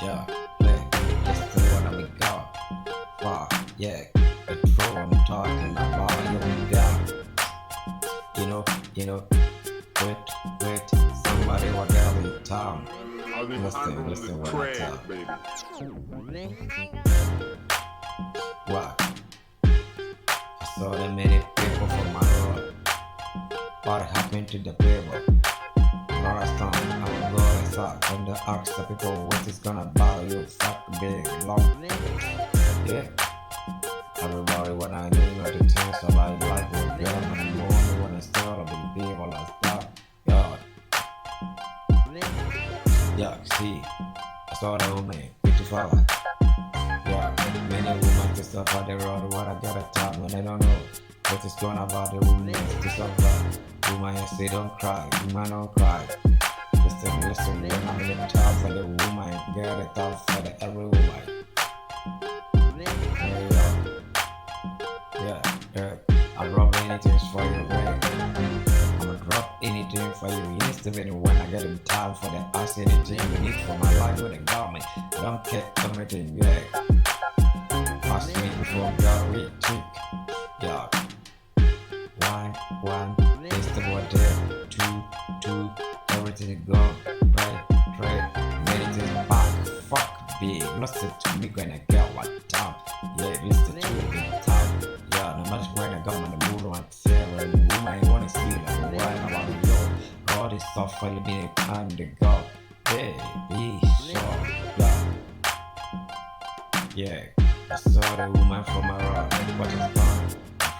Yeah, play, listen what we got. Fuck, yeah, control I'm talking about. Yo, we got, you know, you know, wait, somebody what got in town. Listen what I tell. What? I saw the many people from my road. What happened to the people? Last time I'm going inside and the ask the people what is gonna buy you fuck big long. Yeah. Everybody what I do not the things I like with girl and more when I still of the people like that. God. Yeah, see. I saw the woman, 55. Yeah, many women to suffer the road what I got a time when I don't know what is going about the women to suffer. Woman say don't cry, woman don't cry. Listen, when I'm in the top for the woman, get it up for the every woman. Yeah, I'll drop anything for you, right? I'ma drop anything for you. Yesterday when I get in time for the ask anything you need for my life with a garment. I don't care anything, yeah. Ask me before God read trick. Yeah. One, it's the one there. Two, everything is gone. Pray, meditate back. Fuck big. Listen to me when I get one time. Yeah, listen to me time. Yeah, no matter when I got on the mood on Sarah, the woman wanna see like why about yo. God is suffering me time to go. Baby, sure, yeah. I saw the woman from my rock. What is gone?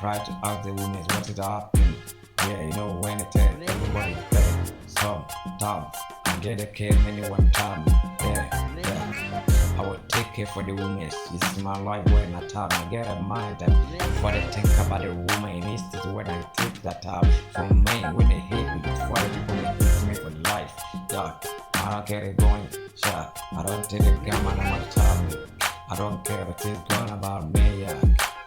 Try to ask the women what is happening. Yeah, you know when it tell everybody play. Sometimes I get a care many one time. Yeah. I would take care for the women. It's my life when I time. I get a mind and what I think about the woman is when I take that time from me when they hate me before the people that hate me for life. Yeah, I don't get it going. Sure, I don't take a gun and I'm time. I don't care what is going about me. Yeah.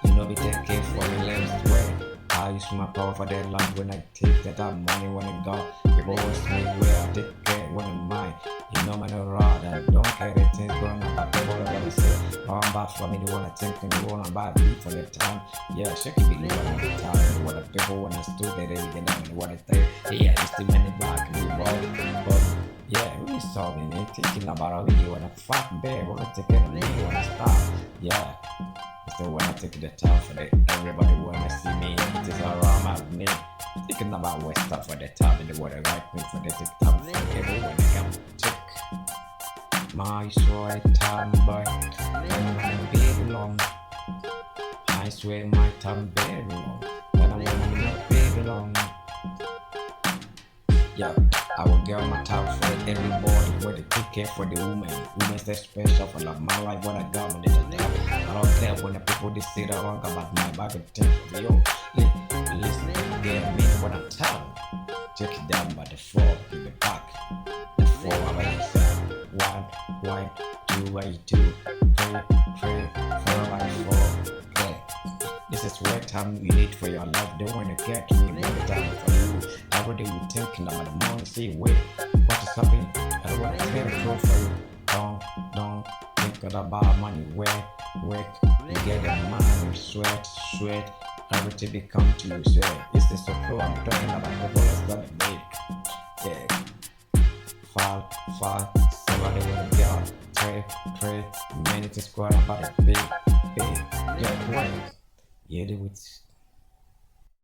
You know, be take care for me last way. I use my power for their life when I take that money when I go. People ask me where I take care when I'm mine. You know, man, I don't care the things going on. But people are gonna say, oh, I'm bad for me. They wanna think and they wanna buy me for their time. Yeah, she can be living at the time. What the people when I stood there, they didn't know what I say. Yeah, it's the money back and the ball. But yeah, we solving it. Thinking about it. You wanna fuck babe, wanna take care of me, wanna stop. Yeah. So when I take the time for it, everybody wanna see me. It is around my name. Thinking about what stuff for the time and the water right me for the take time for everyone I can take. My swear time boy, and I'm big long. I swear my time very long, and I'm not big long. Yeah, I will give my time for everybody when they take care for the woman. Women's that special for like my life when I got me the I don't care when the people they say that wrong about my bag and take for you. Listen, get me what I'm telling. Check it down by the floor, give it back. The floor of it. One, two, three, 4 by 4. Okay. This is what time you need for your life. Don't wanna get me more time for you. Every day you thinking about the morning, see wait, what is happening? I don't wanna care for you. Don't think about money, work, you get the money, sweat, everything become to you, sweat. This is so cool, I'm talking about the boys gonna make. Yeah. Fall, somebody wanna get out, pray, many to squad about it, big, yeah, what? Yeah, do it.